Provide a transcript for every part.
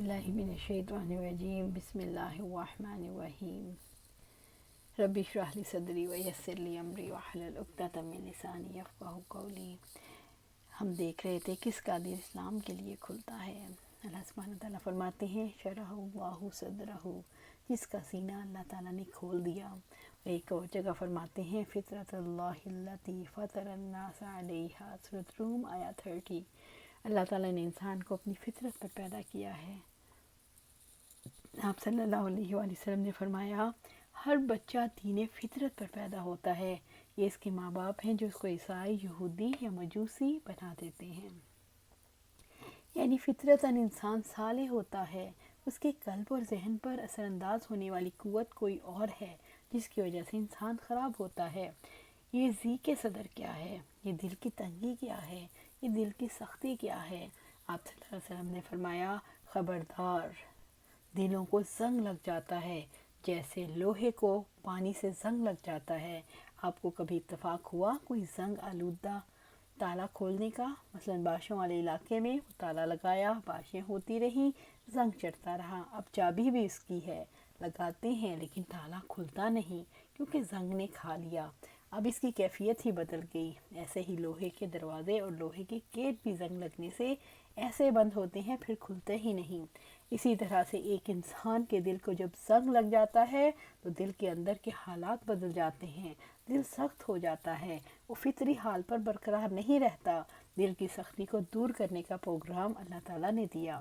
باللہ من الشیطان الرجیم بسم اللہ الرحمن الرحیم رب اشرح لی صدری ویسر لی امری واحلل عقدۃ من لسانی یفقہوا قولی۔ ہم دیکھ رہے تھے کس کا دل اسلام کے لیے کھلتا ہے۔ اللہ سبحانہ تعالیٰ فرماتے ہیں شرح اللہ صدرہ، جس کا سینہ اللہ تعالیٰ نے کھول دیا۔ ایک اور جگہ فرماتے ہیں فطرۃ اللہ التی فطر الناس علیہا، سورۃ روم آیا 30۔ اللہ تعالیٰ نے انسان کو اپنی فطرت پر پیدا کیا ہے۔ آپ صلی اللہ علیہ وآلہ وسلم نے فرمایا ہر بچہ دین فطرت پر پیدا ہوتا ہے، یہ اس کے ماں باپ ہیں جو اس کو عیسائی، یہودی یا مجوسی بنا دیتے ہیں۔ یعنی فطرتاً انسان صالح ہوتا ہے، اس کے قلب اور ذہن پر اثر انداز ہونے والی قوت کوئی اور ہے جس کی وجہ سے انسان خراب ہوتا ہے۔ یہ ضیق صدر کیا ہے، یہ دل کی تنگی کیا ہے، یہ دل کی سختی کیا ہے۔ آپ صلی اللہ علیہ وسلم نے فرمایا خبردار، دلوں کو زنگ لگ جاتا ہے جیسے لوہے کو پانی سے زنگ لگ جاتا ہے۔ آپ کو کبھی اتفاق ہوا کوئی زنگ آلودہ تالا کھولنے کا؟ مثلا بارشوں والے علاقے میں وہ تالا لگایا، بارشیں ہوتی رہیں، زنگ چڑھتا رہا، اب چابی بھی اس کی ہے، لگاتے ہیں لیکن تالا کھلتا نہیں کیونکہ زنگ نے کھا لیا۔ اب اس کی کیفیت ہی بدل گئی۔ ایسے ہی لوہے کے دروازے اور لوہے کے گیٹ بھی زنگ لگنے سے ایسے بند ہوتے ہیں، پھر کھلتے ہی نہیں۔ اسی طرح سے ایک انسان کے دل کو جب زنگ لگ جاتا ہے تو دل کے اندر کے حالات بدل جاتے ہیں، دل سخت ہو جاتا ہے، وہ فطری حال پر برقرار نہیں رہتا۔ دل کی سختی کو دور کرنے کا پروگرام اللہ تعالیٰ نے دیا،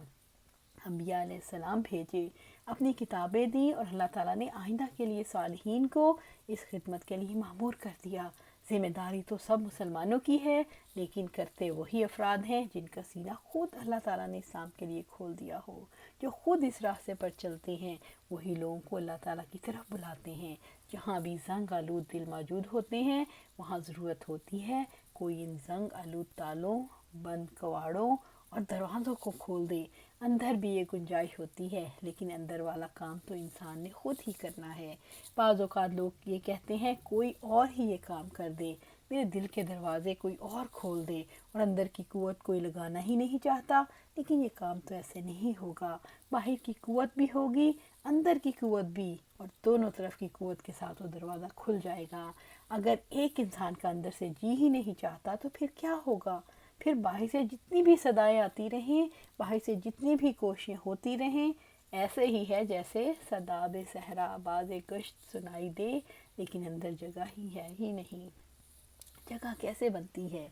انبیاء علیہ السلام بھیجے، اپنی کتابیں دیں، اور اللہ تعالیٰ نے آئندہ کے لیے صالحین کو اس خدمت کے لیے مأمور کر دیا۔ ذمہ داری تو سب مسلمانوں کی ہے، لیکن کرتے وہی افراد ہیں جن کا سینہ خود اللہ تعالیٰ نے اسلام کے لیے کھول دیا ہو، جو خود اس راستے پر چلتے ہیں۔ وہی لوگوں کو اللہ تعالیٰ کی طرف بلاتے ہیں۔ جہاں بھی زنگ آلود دل موجود ہوتے ہیں وہاں ضرورت ہوتی ہے کوئی ان زنگ آلود تالوں، بند کواڑوں اور دروازوں کو کھول دے۔ اندر بھی یہ گنجائش ہوتی ہے، لیکن اندر والا کام تو انسان نے خود ہی کرنا ہے۔ بعض اوقات لوگ یہ کہتے ہیں کوئی اور ہی یہ کام کر دے، میرے دل کے دروازے کوئی اور کھول دے، اور اندر کی قوت کوئی لگانا ہی نہیں چاہتا۔ لیکن یہ کام تو ایسے نہیں ہوگا۔ باہر کی قوت بھی ہوگی، اندر کی قوت بھی، اور دونوں طرف کی قوت کے ساتھ وہ دروازہ کھل جائے گا۔ اگر ایک انسان کا اندر سے جی ہی نہیں چاہتا تو پھر کیا ہوگا؟ پھر باہر سے جتنی بھی صدائیں آتی رہیں، باہر سے جتنی بھی کوششیں ہوتی رہیں، ایسے ہی ہے جیسے صداب صحرا باز گشت سنائی دے لیکن اندر جگہ ہی ہے ہی نہیں۔ جگہ کیسے بنتی ہے؟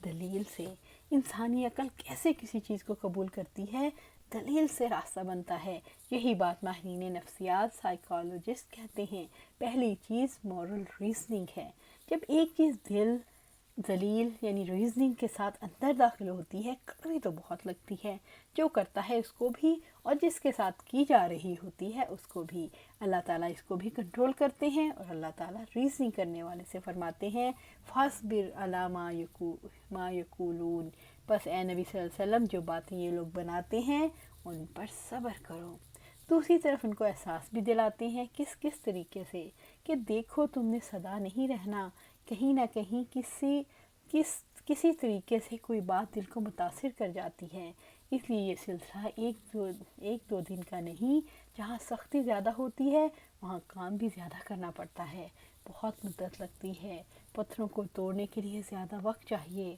دلیل سے۔ انسانی عقل کیسے کسی چیز کو قبول کرتی ہے؟ دلیل سے راستہ بنتا ہے۔ یہی بات ماہرین نفسیات، سائیکالوجسٹ کہتے ہیں۔ پہلی چیز مورل ریزننگ ہے۔ جب ایک چیز دلیل یعنی ریزننگ کے ساتھ اندر داخل ہوتی ہے، کڑوی تو بہت لگتی ہے، جو کرتا ہے اس کو بھی اور جس کے ساتھ کی جا رہی ہوتی ہے اس کو بھی۔ اللہ تعالیٰ اس کو بھی کنٹرول کرتے ہیں، اور اللہ تعالیٰ ریزننگ کرنے والے سے فرماتے ہیں فَاصْبِرْ عَلَىٰ مَا يَقُولُونَ، بس اے نبی صلی اللہ علیہ وسلم جو باتیں یہ لوگ بناتے ہیں ان پر صبر کرو۔ دوسری طرف ان کو احساس بھی دلاتے ہیں کس طریقے سے کہ دیکھو تم نے سدا نہیں رہنا، کہیں نہ کہیں کسی طریقے سے کوئی بات دل کو متاثر کر جاتی ہے۔ اس لیے یہ سلسلہ ایک دو دن کا نہیں، جہاں سختی زیادہ ہوتی ہے وہاں کام بھی زیادہ کرنا پڑتا ہے، بہت مدت لگتی ہے، پتھروں کو توڑنے کے لیے زیادہ وقت چاہیے،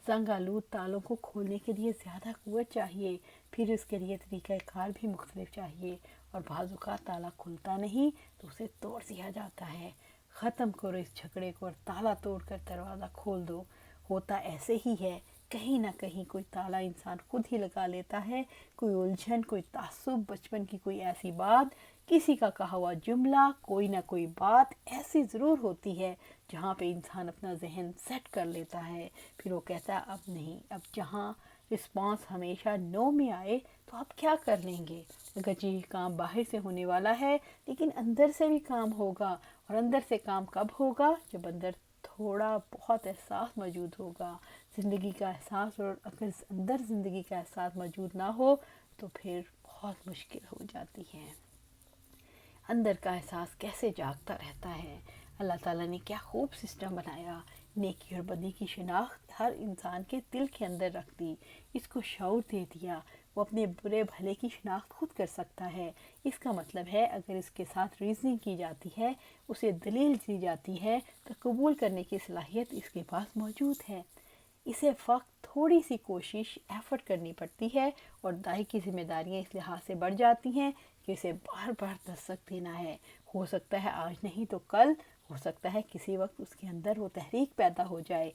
زنگ آلود تالوں کو کھولنے کے لیے زیادہ قوت چاہیے، پھر اس کے لیے طریقہ کار بھی مختلف چاہیے، اور بعض اوقات تالا کھلتا نہیں تو اسے توڑ دیا جاتا ہے۔ ختم کرو اس جھگڑے کو اور تالا توڑ کر دروازہ کھول دو۔ ہوتا ایسے ہی ہے، کہیں نہ کہیں کوئی تالا انسان خود ہی لگا لیتا ہے، کوئی الجھن، کوئی تعصب، بچپن کی کوئی ایسی بات، کسی کا کہا ہوا جملہ، کوئی نہ کوئی بات ایسی ضرور ہوتی ہے جہاں پہ انسان اپنا ذہن سیٹ کر لیتا ہے، پھر وہ کہتا ہے اب نہیں۔ اب جہاں رسپانس ہمیشہ نو میں آئے تو آپ کیا کر لیں گے؟ اگرچہ یہ کام باہر سے ہونے والا ہے لیکن اندر سے بھی کام ہوگا، اور اندر سے کام کب ہوگا؟ جب اندر تھوڑا بہت احساس موجود ہوگا، زندگی کا احساس، اور اگر اندر زندگی کا احساس موجود نہ ہو تو پھر بہت مشکل ہو جاتی ہے۔ اندر کا احساس کیسے جاگتا رہتا ہے؟ اللہ تعالیٰ نے کیا خوب سسٹم بنایا، نیکی اور بدی کی شناخت ہر انسان کے دل کے اندر رکھ دی، اس کو شعور دے دیا۔ وہ اپنے برے بھلے کی شناخت خود کر سکتا ہے۔ اس کا مطلب ہے اگر اس کے ساتھ ریزننگ کی جاتی ہے، اسے دلیل دی جاتی ہے تو قبول کرنے کی صلاحیت اس کے پاس موجود ہے۔ اسے فقط تھوڑی سی کوشش ایفرٹ کرنی پڑتی ہے اور دائی کی ذمہ داریاں اس لحاظ سے بڑھ جاتی ہیں کہ اسے بار بار دستک دینا ہے۔ ہو سکتا ہے آج نہیں تو کل، ہو سکتا ہے کسی وقت اس کے اندر وہ تحریک پیدا ہو جائے۔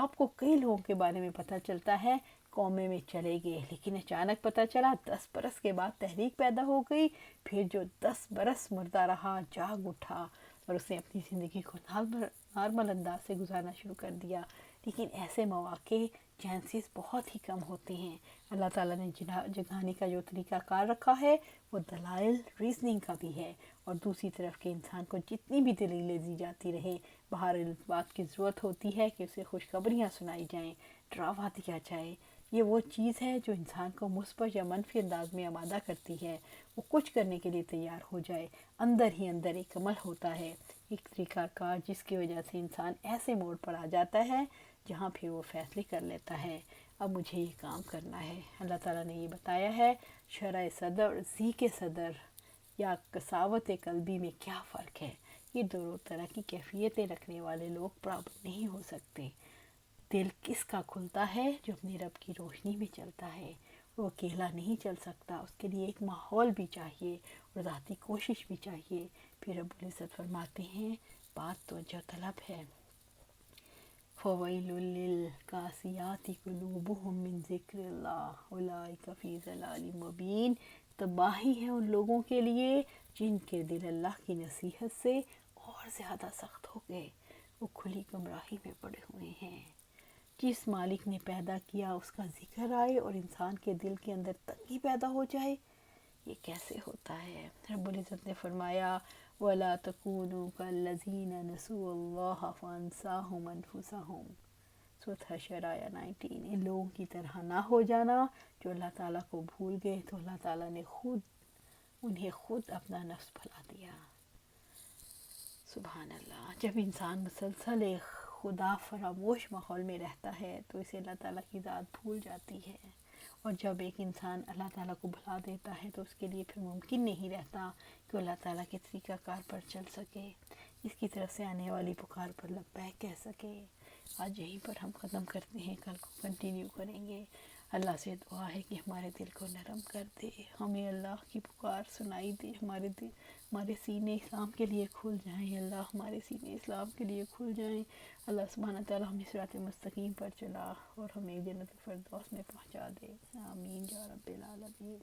آپ کو کئی لوگوں کے بارے میں پتہ چلتا ہے قومے میں چلے گئے، لیکن اچانک پتہ چلا 10 برس کے بعد تحریک پیدا ہو گئی، پھر جو 10 برس مردہ رہا جاگ اٹھا اور اس نے اپنی زندگی کو نارمل انداز سے گزارنا شروع کر دیا۔ لیکن ایسے مواقع چانسز بہت ہی کم ہوتے ہیں۔ اللہ تعالیٰ نے جگانے کا جو طریقہ کار رکھا ہے وہ دلائل ریزننگ کا بھی ہے، اور دوسری طرف کے انسان کو جتنی بھی دلیلیں دی جاتی رہے، بہر اس بات کی ضرورت ہوتی ہے کہ اسے خوشخبریاں سنائی جائیں، ڈراوا دیا جائے۔ یہ وہ چیز ہے جو انسان کو مثبت یا منفی انداز میں آمادہ کرتی ہے، وہ کچھ کرنے کے لیے تیار ہو جائے۔ اندر ہی اندر ایک عمل ہوتا ہے، ایک طریقہ کار جس کی وجہ سے انسان ایسے موڑ پر آ جاتا ہے جہاں پھر وہ فیصلے کر لیتا ہے اب مجھے یہ کام کرنا ہے۔ اللہ تعالیٰ نے یہ بتایا ہے شرح صدر اور ذیق صدر یا قساوت قلبی میں کیا فرق ہے۔ یہ دونوں طرح کی کیفیتیں رکھنے والے لوگ برابر نہیں ہو سکتے۔ دل کس کا کھلتا ہے؟ جو اپنے رب کی روشنی میں چلتا ہے۔ وہ اکیلا نہیں چل سکتا، اس کے لیے ایک ماحول بھی چاہیے اور ذاتی کوشش بھی چاہیے۔ پھر رب العزت فرماتے ہیں بات توجہ طلب ہے، فَوَيْلٌ لِّلْقَاسِيَاتِ قُلُوبُهُم مِّن ذِكْرِ اللَّهِ أُولَٰئِكَ فِي ضَلَالٍ مُّبِينٍ۔ تباہی ہے ان لوگوں کے لیے جن کے دل اللہ کی نصیحت سے اور زیادہ سخت ہو گئے، وہ کھلی گمراہی میں پڑے ہوئے ہیں۔ جس مالک نے پیدا کیا اس کا ذکر آئے اور انسان کے دل کے اندر تنگی پیدا ہو جائے، یہ کیسے ہوتا ہے؟ رب العزت نے فرمایا وَلَا تَكُونُوا كَالَّذِينَ نَسُوا اللَّهَ فَأَنسَاهُمْ أَنفُسَهُمْ۔ سورۃ حشر آیہ 19۔ ان لوگوں کی طرح نہ ہو جانا جو اللہ تعالیٰ کو بھول گئے تو اللہ تعالیٰ نے انہیں خود اپنا نفس بھلا دیا۔ سبحان اللہ۔ جب انسان مسلسل ایک خدا فراموش ماحول میں رہتا ہے تو اسے اللہ تعالیٰ کی ذات بھول جاتی ہے، اور جب ایک انسان اللہ تعالیٰ کو بھلا دیتا ہے تو اس کے لیے پھر ممکن نہیں رہتا کہ اللہ تعالیٰ کے طریقہ کار پر چل سکے، اس کی طرف سے آنے والی پکار پر لبیک کہہ سکے۔ آج یہیں پر ہم ختم کرتے ہیں، کل کو کنٹینیو کریں گے۔ اللہ سے دعا ہے کہ ہمارے دل کو نرم کر دے، ہمیں اللہ کی پکار سنائی دے، ہمارے سینے اسلام کے لیے کھل جائیں، اللہ ہمارے سینے اسلام کے لیے کھل جائیں۔ اللہ سبحانہ تعالیٰ ہمیں صراط مستقیم پر چلا اور ہمیں جنت الفردوس میں پہنچا دے۔ آمین یا رب العالمین۔